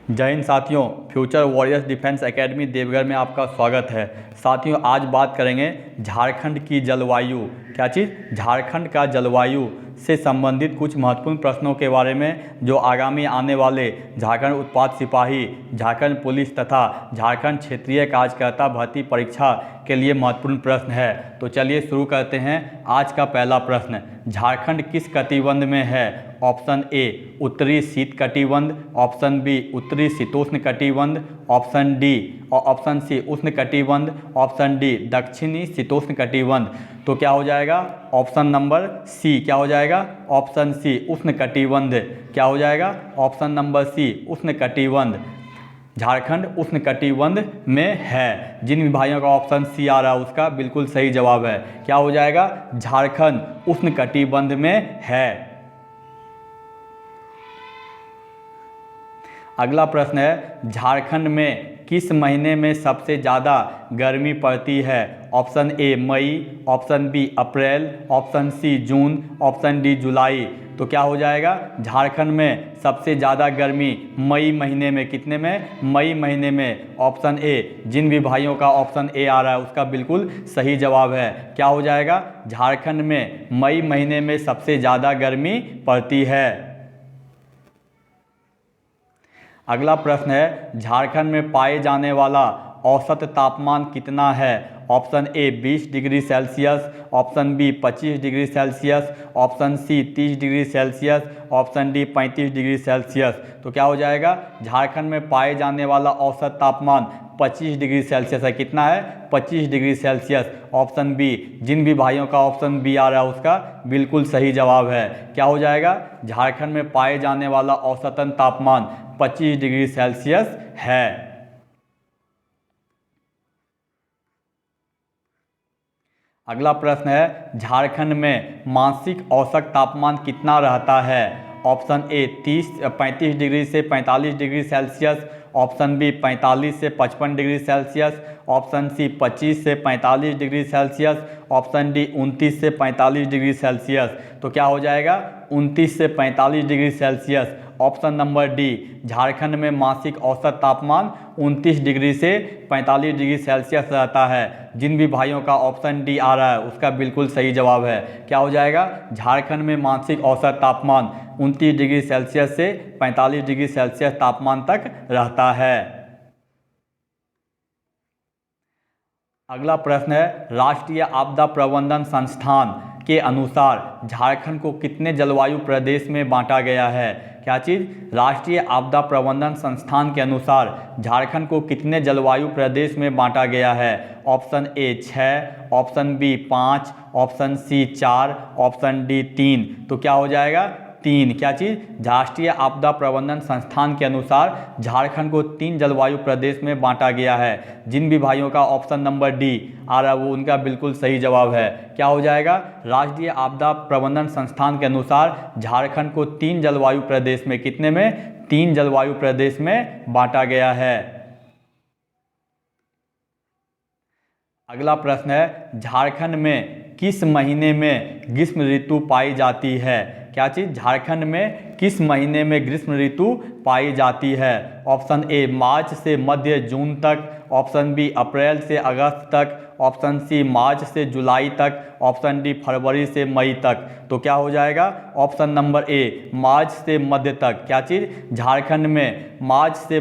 जय हिंद साथियों, future warriors defence academy Deoghar में आपका स्वागत है। साथियों, आज बात करेंगे झारखंड की जलवायु। क्या चीज़? झारखंड का जलवायु से संबंधित कुछ महत्वपूर्ण प्रश्नों के बारे में जो आगामी आने वाले झारखंड उत्पाद सिपाही, झारखंड पुलिस तथा झारखंड क्षेत्रीय कार्यकर्ता भर्ती परीक्षा के लिए महत्वपूर्ण प्रश्न है। तो चलिए शुरू करते हैं। आज का पहला प्रश्न, झारखंड किस कटिबंध में है? ऑप्शन ए उत्तरी शीत कटिबंध, ऑप्शन बी उत्तरी शीतोष्ण कटिबंध, ऑप्शन डी और ऑप्शन सी उष्ण कटिबंध, ऑप्शन डी दक्षिणी शीतोष्ण कटिबंध। तो क्या हो जाएगा? Option number C. क्या हो जाएगा? ऑप्शन सी उष्ण कटिबंध। क्या हो जाएगा? ऑप्शन नंबर सी उष्ण कटिबंध। झारखंड उष्ण कटिबंध में है। जिन भाइयों का ऑप्शन सी आ रहा है उसका बिल्कुल सही जवाब है। क्या हो जाएगा? झारखंड उष्ण कटिबंध में है। अगला प्रश्न है, झारखंड में किस महीने में सबसे ज़्यादा गर्मी पड़ती है? ऑप्शन ए मई, ऑप्शन बी अप्रैल, ऑप्शन सी जून, ऑप्शन डी जुलाई। तो क्या हो जाएगा? झारखंड में सबसे ज़्यादा गर्मी मई महीने में। कितने में? मई महीने में। ऑप्शन ए, जिन भी भाइयों का ऑप्शन ए आ रहा है उसका बिल्कुल सही जवाब है। क्या हो जाएगा? झारखंड में मई महीने में सबसे ज़्यादा गर्मी पड़ती है। अगला प्रश्न है, झारखंड में पाए जाने वाला औसत तापमान कितना है? Option A 20 degree Celsius, option B 25 degree Celsius, option C 30 degree Celsius, option D 35 degree Celsius. तो क्या हो जाएगा? झारखंड में पाए जाने वाला औसत तापमान 25 डिग्री सेल्सियस है। कितना है? 25 डिग्री सेल्सियस। ऑप्शन बी, जिन भी भाइयों का ऑप्शन बी आ रहा है उसका बिल्कुल सही जवाब है। क्या हो जाएगा? झारखंड में पाए जाने वाला औसतन तापमान 25 डिग्री सेल्सियस है। अगला प्रश्न है, झारखंड में मासिक औसत तापमान कितना रहता है? ऑप्शन ए 35 डिग्री से 45 डिग्री सेल्सियस, ऑप्शन बी 45 से 55 डिग्री सेल्सियस, ऑप्शन सी 25 से 45 डिग्री सेल्सियस, ऑप्शन डी 29 से 45 डिग्री सेल्सियस। तो क्या हो जाएगा? 29 से 45 degree Celsius. Option number D, Jharkhand में मासिक औसत तापमान 29 डिग्री से 45 डिग्री सेल्सियस रहता है। जिन भी भाइयों का ऑप्शन डी आ रहा है उसका बिल्कुल सही जवाब है। क्या हो जाएगा? झारखंड में मासिक औसत तापमान 29 डिग्री सेल्सियस से 45 डिग्री सेल्सियस तापमान तक रहता है। अगला प्रश्न है, राष्ट्रीय आपदा प्रबंधन संस्थान के अनुसार झारखंड को कितने जलवायु प्रदेश में बांटा गया है? क्या चीज़? राष्ट्रीय आपदा प्रबंधन संस्थान के अनुसार झारखंड को कितने जलवायु प्रदेश में बांटा गया है? Option A 6, option B 5, option C 4, option D 3। तो क्या हो जाएगा? 3। क्या चीज़? राष्ट्रीय आपदा प्रबंधन संस्थान के अनुसार झारखंड को 3 जलवायु प्रदेश में बांटा गया है। जिन भी भाइयों का ऑप्शन नंबर डी आ रहा है वो उनका बिल्कुल सही जवाब है। क्या हो जाएगा? राष्ट्रीय आपदा प्रबंधन संस्थान के अनुसार झारखंड को 3 जलवायु प्रदेश में, कितने में? 3 जलवायु प्रदेश में बांटा गया है। अगला प्रश्न है, झारखंड में किस महीने में ग्रीष्म ऋतु पाई जाती है? क्या चीज़? झारखंड में किस महीने में ग्रीष्म ऋतु पाई जाती है? ऑप्शन ए मार्च से मध्य जून तक, ऑप्शन बी अप्रैल से अगस्त तक, ऑप्शन सी मार्च से जुलाई तक, ऑप्शन डी फरवरी से मई तक। तो क्या हो जाएगा? ऑप्शन नंबर ए मार्च से मध्य तक। क्या चीज़? झारखंड में मार्च से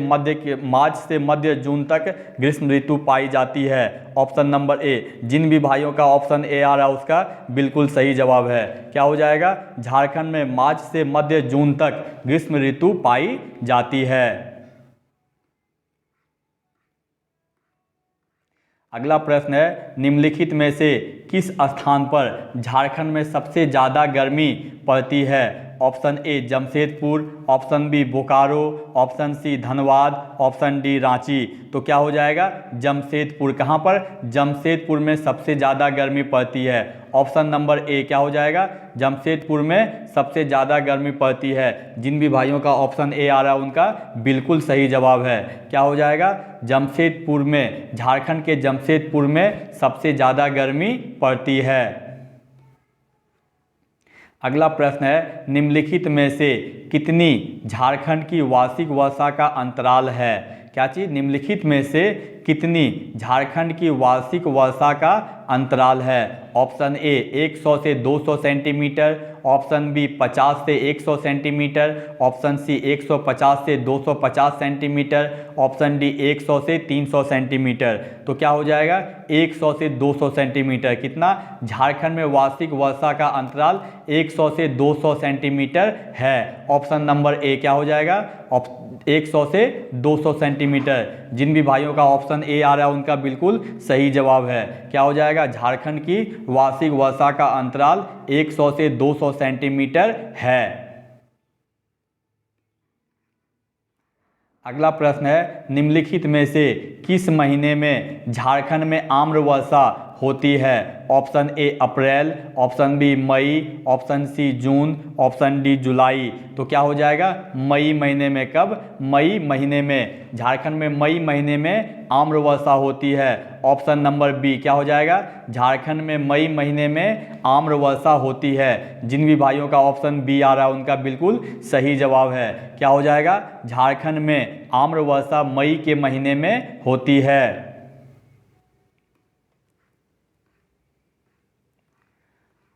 मध्य जून तक ग्रीष्म ऋतु पाई जाती है। ऑप्शन नंबर ए, जिन भी भाइयों का ऑप्शन ए आ रहा है उसका बिल्कुल सही जवाब है। क्या हो जाएगा? झारखंड में मार्च से मध्य जून तक ग्रीष्म ऋतु पाई जाती है। अगला प्रश्न है, निम्नलिखित में से किस स्थान पर झारखंड में सबसे ज़्यादा गर्मी पड़ती है? Option A Jamshedpur, option B Bokaro, option C Dhanbad, option D Ranchi. तो क्या हो जाएगा? जमशेदपुर। कहाँ पर? जमशेदपुर में सबसे ज़्यादा गर्मी पड़ती है। ऑप्शन नंबर ए क्या हो जाएगा? जमशेदपुर में सबसे ज़्यादा गर्मी पड़ती है। जिन भी भाइयों का ऑप्शन ए आ रहा है उनका बिल्कुल सही जवाब है। क्या हो जाएगा? जमशेदपुर में, झारखंड के जमशेदपुर में सबसे ज़्यादा गर्मी पड़ती है। अगला प्रश्न है, निम्नलिखित में से कितनी झारखंड की वार्षिक वर्षा का अंतराल है? क्या चीज़? निम्नलिखित में से कितनी झारखंड की वार्षिक वर्षा का अंतराल है? ऑप्शन ए 100 से 200 सेंटीमीटर, ऑप्शन बी 50 से 100 सेंटीमीटर, ऑप्शन सी 150 से 250 सेंटीमीटर, ऑप्शन डी 100 से 300 सेंटीमीटर। तो क्या हो जाएगा? 100 से 200 सेंटीमीटर। कितना? झारखंड में वार्षिक वर्षा का अंतराल 100 से 200 सेंटीमीटर है। ऑप्शन नंबर ए क्या हो जाएगा? 100 से 200 सेंटीमीटर। जिन भी भाइयों का ऑप्शन ए आ रहा है उनका बिल्कुल सही जवाब है। क्या हो जाएगा? झारखंड की वार्षिक वर्षा का अंतराल 100 से 200 सेंटीमीटर है। अगला प्रश्न है, निम्नलिखित में से किस महीने में झारखंड में आम्र वर्षा होती है? ऑप्शन ए अप्रैल, ऑप्शन बी मई, ऑप्शन सी जून, ऑप्शन डी जुलाई। तो क्या हो जाएगा? मई महीने में। कब? मई महीने में। झारखंड में मई महीने में आम्र वर्षा होती है। ऑप्शन नंबर बी क्या हो जाएगा? झारखंड में मई महीने में आम्र वर्षा होती है। जिन भी भाइयों का ऑप्शन बी आ रहा है उनका बिल्कुल सही जवाब है। क्या हो जाएगा? झारखंड में आम्र वर्षा मई के महीने में होती है।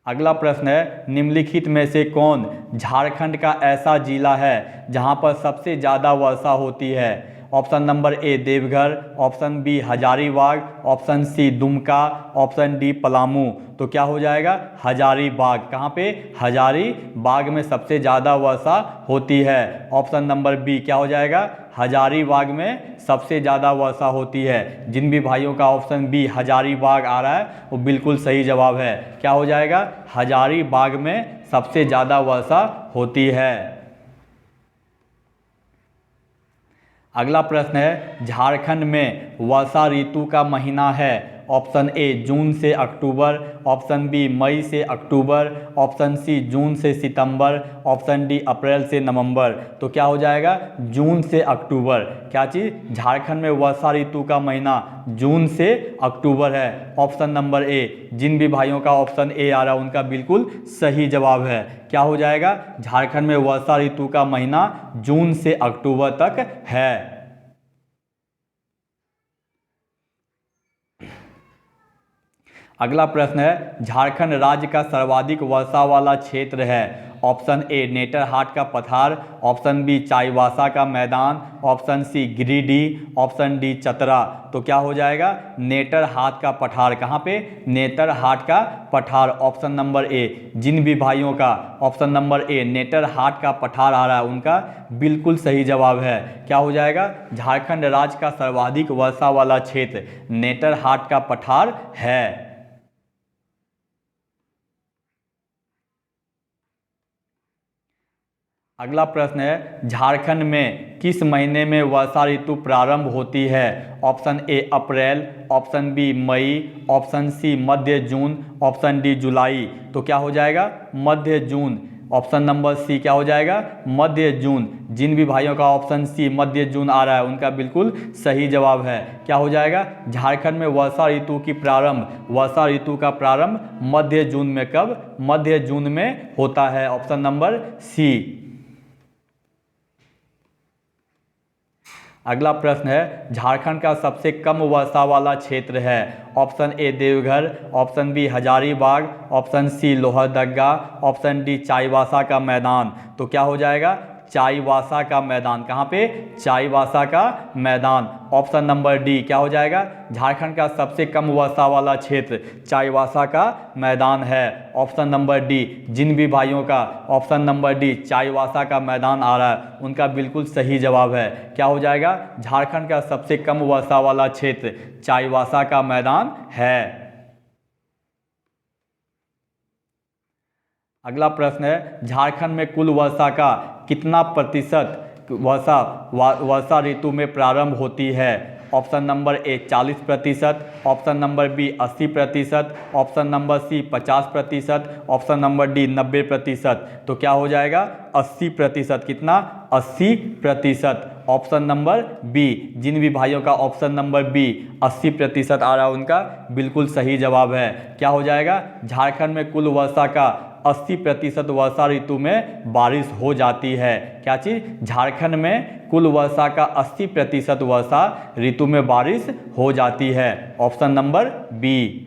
अगला प्रश्न है, निम्नलिखित में से कौन झारखंड का ऐसा जिला है जहां पर सबसे ज़्यादा वर्षा होती है? Option number A Deoghar, option B Hazaribagh, option C Dumka, option D Palamu. तो क्या हो जाएगा? हजारीबाग। कहाँ पे? हजारीबाग में सबसे ज़्यादा वर्षा होती है। ऑप्शन नंबर बी क्या हो जाएगा? हजारीबाग में सबसे ज़्यादा वर्षा होती है। जिन भी भाइयों का ऑप्शन बी हजारीबाग आ रहा है वो बिल्कुल सही जवाब है। क्या हो जाएगा? हजारीबाग में सबसे ज़्यादा वर्षा होती है। अगला प्रश्न है, झारखंड में वर्षा ऋतु का महीना है। ऑप्शन ए जून से अक्टूबर, ऑप्शन बी मई से अक्टूबर, ऑप्शन सी जून से सितंबर, ऑप्शन डी अप्रैल से नवंबर। तो क्या हो जाएगा? जून से अक्टूबर। क्या चीज़? झारखंड में वर्षा ऋतु का महीना जून से अक्टूबर है। ऑप्शन नंबर ए। जिन भी भाइयों का ऑप्शन ए आ रहा है उनका बिल्कुल सही जवाब है। क्या हो जाएगा? झारखंड में वर्षा ऋतु का महीना जून से अक्टूबर तक है। अगला प्रश्न है, झारखंड राज्य का सर्वाधिक वर्षा वाला क्षेत्र है। ऑप्शन ए नेतरहाट का पठार, ऑप्शन बी चाईबासा का मैदान, option C Giridih, option D Chatra. तो क्या हो जाएगा? नेतरहाट का पठार। कहाँ पे? नेतरहाट का पठार। ऑप्शन नंबर ए। जिन भी भाइयों का ऑप्शन नंबर ए नेतरहाट का पठार आ रहा है उनका बिल्कुल सही जवाब है। क्या हो जाएगा? झारखंड राज्य का सर्वाधिक वर्षा वाला क्षेत्र नेतरहाट का पठार है। अगला प्रश्न है, झारखंड में किस महीने में वर्षा ऋतु प्रारंभ होती है? ऑप्शन ए अप्रैल, ऑप्शन बी मई, ऑप्शन सी मध्य जून, ऑप्शन डी जुलाई। तो क्या हो जाएगा? मध्य जून। ऑप्शन नंबर सी क्या हो जाएगा? मध्य जून। जिन भी भाइयों का ऑप्शन सी मध्य जून आ रहा है उनका बिल्कुल सही जवाब है। क्या हो जाएगा? झारखंड में वर्षा ऋतु का प्रारंभ मध्य जून में। कब? मध्य जून में होता है। Option number C. अगला प्रश्न है, झारखंड का सबसे कम वर्षा वाला क्षेत्र है। Option A Deoghar, option B Hazaribagh, option C Lohardaga, option D Chaibasa का मैदान। तो क्या हो जाएगा? चाईबासा का मैदान। कहाँ पे? चाईबासा का मैदान। ऑप्शन नंबर डी क्या हो जाएगा? झारखंड का सबसे कम वर्षा वाला क्षेत्र चाईबासा का मैदान है। Option number D. जिन भी भाइयों का ऑप्शन नंबर डी चाईबासा का मैदान आ रहा है उनका बिल्कुल सही जवाब है। क्या हो जाएगा? झारखंड का सबसे कम वर्षा वाला क्षेत्र चाईबासा का मैदान है। अगला प्रश्न है, झारखंड में कुल वर्षा का कितना प्रतिशत वर्षा ऋतु में प्रारंभ होती है? Option number A 40%, option number B 80%, option number C 50%, option number D 90%। तो क्या हो जाएगा? 80%। कितना? 80%। Option number B. जिन भी भाइयों का ऑप्शन नंबर बी 80% आ रहा है उनका बिल्कुल सही जवाब है। क्या हो जाएगा? झारखंड में कुल वर्षा का 80% वर्षा ऋतु में बारिश हो जाती है। क्या चीज़? झारखंड में कुल वर्षा का 80% वर्षा ऋतु में बारिश हो जाती है। Option number B.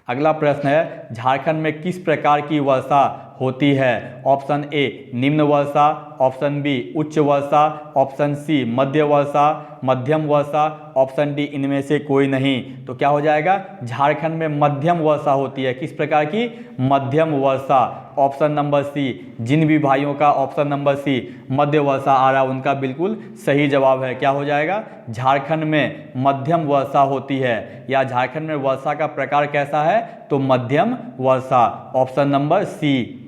अगला प्रश्न है, झारखंड में किस प्रकार की वर्षा होती है? ऑप्शन ए निम्न वर्षा, ऑप्शन बी उच्च वर्षा, ऑप्शन सी मध्य वर्षा, मध्यम वर्षा, ऑप्शन डी इनमें से कोई नहीं। तो क्या हो जाएगा? झारखंड में मध्यम वर्षा होती है। किस प्रकार की? मध्यम वर्षा। Option number C. जिन भी भाइयों का ऑप्शन नंबर सी मध्य वर्षा आ रहा है उनका बिल्कुल सही जवाब है। क्या हो जाएगा? झारखंड में मध्यम वर्षा होती है, या झारखंड में वर्षा का प्रकार कैसा है? तो मध्यम वर्षा। Option number C.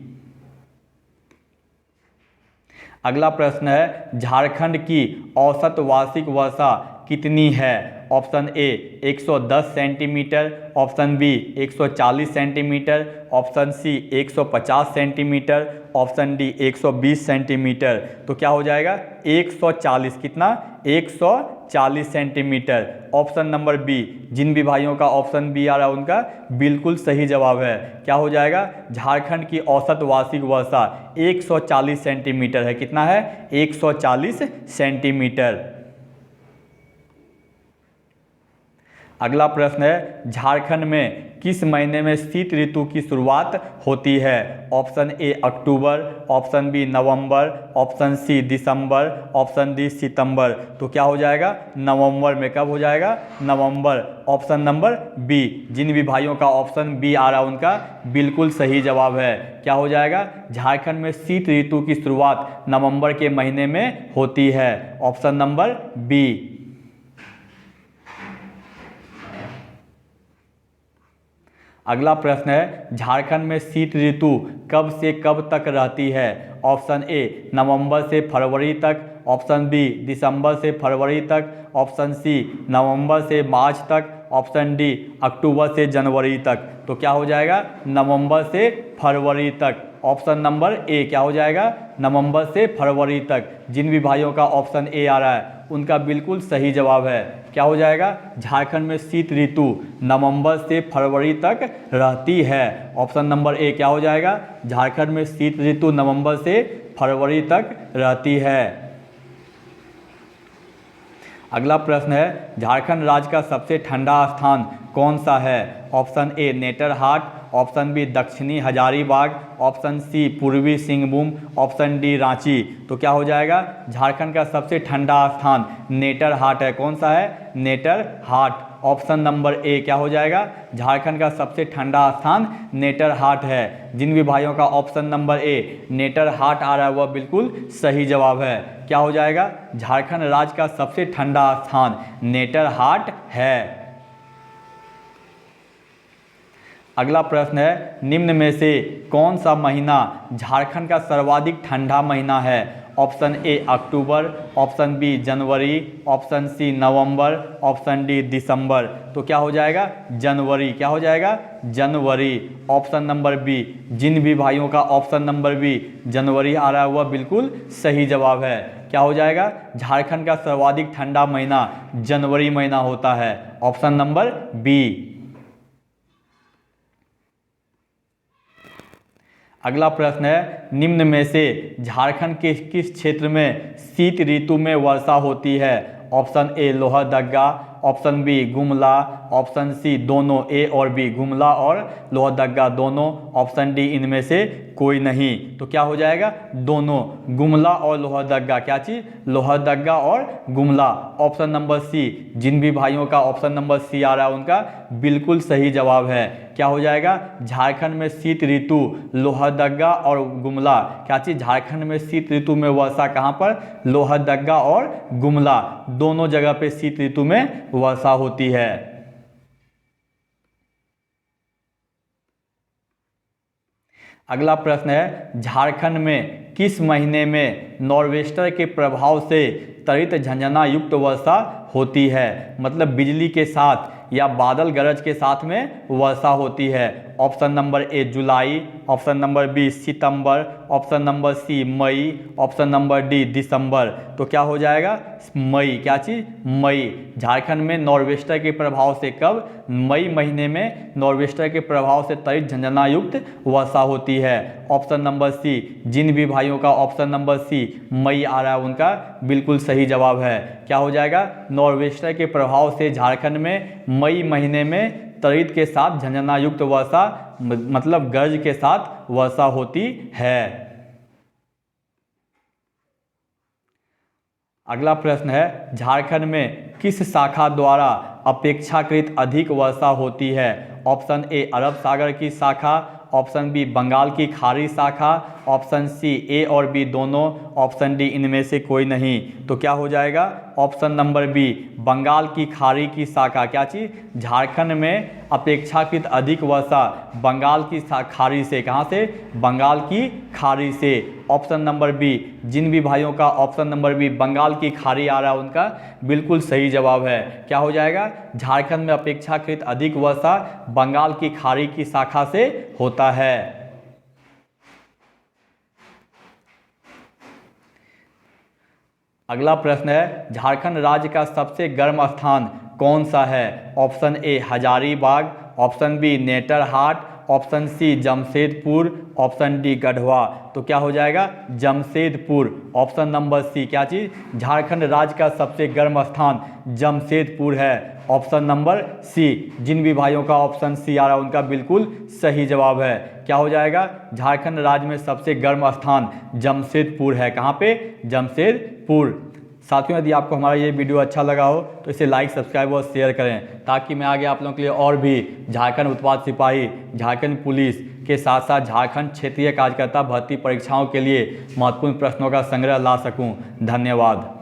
अगला प्रश्न है, झारखंड की औसत वार्षिक वर्षा कितनी है? Option A 110 centimetre, option B 140 centimetre, option C 150 centimetre, option D 120 centimetre. तो क्या हो जाएगा? 140। कितना? 140 सेंटीमीटर। Option number B. जिन भी भाइयों का ऑप्शन बी आ रहा है उनका बिल्कुल सही जवाब है। क्या हो जाएगा? झारखंड की औसत वार्षिक वर्षा 140 सेंटीमीटर है। कितना है? 140 सेंटीमीटर। अगला प्रश्न है, झारखंड में किस महीने में शीत ऋतु की शुरुआत होती है? ऑप्शन ए अक्टूबर, ऑप्शन बी नवंबर, ऑप्शन सी दिसंबर, ऑप्शन डी सितंबर। तो क्या हो जाएगा? नवंबर में। कब हो जाएगा? नवंबर। Option number B. जिन भी भाइयों का ऑप्शन बी आ रहा है उनका बिल्कुल सही जवाब है। क्या हो जाएगा? झारखंड में शीत ऋतु की शुरुआत नवंबर के महीने में होती है। Option number B. अगला प्रश्न है, झारखंड में शीत ऋतु कब से कब तक रहती है? ऑप्शन ए नवंबर से फरवरी तक, ऑप्शन बी दिसंबर से फरवरी तक, ऑप्शन सी नवंबर से मार्च तक, ऑप्शन डी अक्टूबर से जनवरी तक। तो क्या हो जाएगा? नवंबर से फरवरी तक। ऑप्शन नंबर ए क्या हो जाएगा? नवंबर से फरवरी तक। जिन भी भाइयों का ऑप्शन ए आ रहा है उनका बिल्कुल सही जवाब है। क्या हो जाएगा? झारखंड में शीत ऋतु नवंबर से फरवरी तक रहती है। ऑप्शन नंबर ए क्या हो जाएगा? झारखंड में शीत ऋतु नवंबर से फरवरी तक रहती है। अगला प्रश्न है, झारखंड राज्य का सबसे ठंडा स्थान कौन सा है? Option A Netarhat, option B दक्षिणी हजारीबाग, ऑप्शन सी पूर्वी सिंहभूम, ऑप्शन डी रांची। तो क्या हो जाएगा? झारखंड का सबसे ठंडा स्थान नेतरहाट है। कौन सा है? नेतरहाट। ऑप्शन नंबर ए क्या हो जाएगा? झारखंड का सबसे ठंडा स्थान नेतरहाट है। जिन भी भाइयों का ऑप्शन नंबर ए नेतरहाट आ रहा है वह बिल्कुल सही जवाब है। क्या हो जाएगा? झारखंड राज्य का सबसे ठंडा स्थान नेतरहाट है। अगला प्रश्न है, निम्न में से कौन सा महीना झारखंड का सर्वाधिक ठंडा महीना है? ऑप्शन ए अक्टूबर, ऑप्शन बी जनवरी, ऑप्शन सी नवंबर, ऑप्शन डी दिसंबर। तो क्या हो जाएगा? जनवरी। क्या हो जाएगा? जनवरी। Option number B. जिन भी भाइयों का ऑप्शन नंबर बी जनवरी आ रहा है वह बिल्कुल सही जवाब है। क्या हो जाएगा? झारखंड का सर्वाधिक ठंडा महीना जनवरी महीना होता है। Option number B. अगला प्रश्न है, निम्न में से झारखंड के किस क्षेत्र में शीत ऋतु में वर्षा होती है? Option A Lohardaga, option B Gumla, option C दोनों ए और बी गुमला और लोहरदगा दोनों, ऑप्शन डी इनमें से कोई नहीं। तो क्या हो जाएगा? दोनों, गुमला और लोहरदगा। क्या चीज़? लोहरदगा और गुमला। Option number C. जिन भी भाइयों का ऑप्शन नंबर सी आ रहा है उनका बिल्कुल सही जवाब है। क्या हो जाएगा? झारखंड में शीत ऋतु लोहरदगा और गुमला। क्या चीज़? झारखंड में शीत ऋतु में वर्षा कहाँ पर? लोहरदगा और गुमला दोनों जगह पे शीत ऋतु में वर्षा होती है। अगला प्रश्न है, झारखंड में किस महीने में नॉर्वेस्टर के प्रभाव से त्वरित झंझना युक्त वर्षा होती है? मतलब बिजली के साथ या बादल गरज के साथ में वर्षा होती है। ऑप्शन नंबर ए जुलाई, ऑप्शन नंबर बी सितंबर, ऑप्शन नंबर सी मई, ऑप्शन नंबर डी दिसंबर। तो क्या हो जाएगा? मई। क्या चीज़? मई। झारखंड में नॉर्वेस्टर के प्रभाव से कब? मई महीने में नॉर्वेस्टर के प्रभाव से त्वरित झंझनायुक्त वर्षा होती है। Option number C. जिन भी भाइयों का ऑप्शन नंबर सी मई आ रहा है उनका बिल्कुल सही जवाब है। क्या हो जाएगा? नॉर्वेस्टर के प्रभाव से झारखंड में मई महीने में त्वरित के साथ झंझनायुक्त वर्षा मतलब गर्ज के साथ वर्षा होती है। अगला प्रश्न है, झारखंड में किस शाखा द्वारा अपेक्षाकृत अधिक वर्षा होती है? ऑप्शन ए अरब सागर की शाखा, ऑप्शन बी बंगाल की खाड़ी शाखा, ऑप्शन सी ए और बी दोनों, ऑप्शन डी इनमें से कोई नहीं। तो क्या हो जाएगा? ऑप्शन नंबर बी बंगाल की खाड़ी की शाखा। क्या चीज़? झारखंड में अपेक्षाकृत अधिक वर्षा बंगाल की खाड़ी से। कहाँ से? बंगाल की खाड़ी से। Option number B. जिन भी भाइयों का ऑप्शन नंबर बी बंगाल की खाड़ी आ रहा है उनका बिल्कुल सही जवाब है। क्या हो जाएगा? झारखंड में अपेक्षाकृत अधिक वर्षा बंगाल की खाड़ी की शाखा से होता है। अगला प्रश्न है, झारखंड राज्य का सबसे गर्म स्थान कौन सा है? Option A Hazaribagh, option B Netarhat, option C Jamshedpur, option D Garhwa. तो क्या हो जाएगा? जमशेदपुर। Option number C. क्या चीज़? झारखंड राज्य का सबसे गर्म स्थान जमशेदपुर है। Option number C. जिन भी भाइयों का ऑप्शन सी आ रहा है उनका बिल्कुल सही जवाब है। क्या हो जाएगा? झारखंड राज्य में सबसे गर्म स्थान जमशेदपुर है। कहाँ पे? जमशेदपुर। साथियों, यदि आपको हमारा ये वीडियो अच्छा लगा हो तो इसे लाइक, सब्सक्राइब और शेयर करें ताकि मैं आगे आप लोगों के लिए और भी झारखंड उत्पाद सिपाही, झारखंड पुलिस के साथ साथ झारखंड क्षेत्रीय कार्यकर्ता भर्ती परीक्षाओं के लिए महत्वपूर्ण प्रश्नों का संग्रह ला सकूं। धन्यवाद।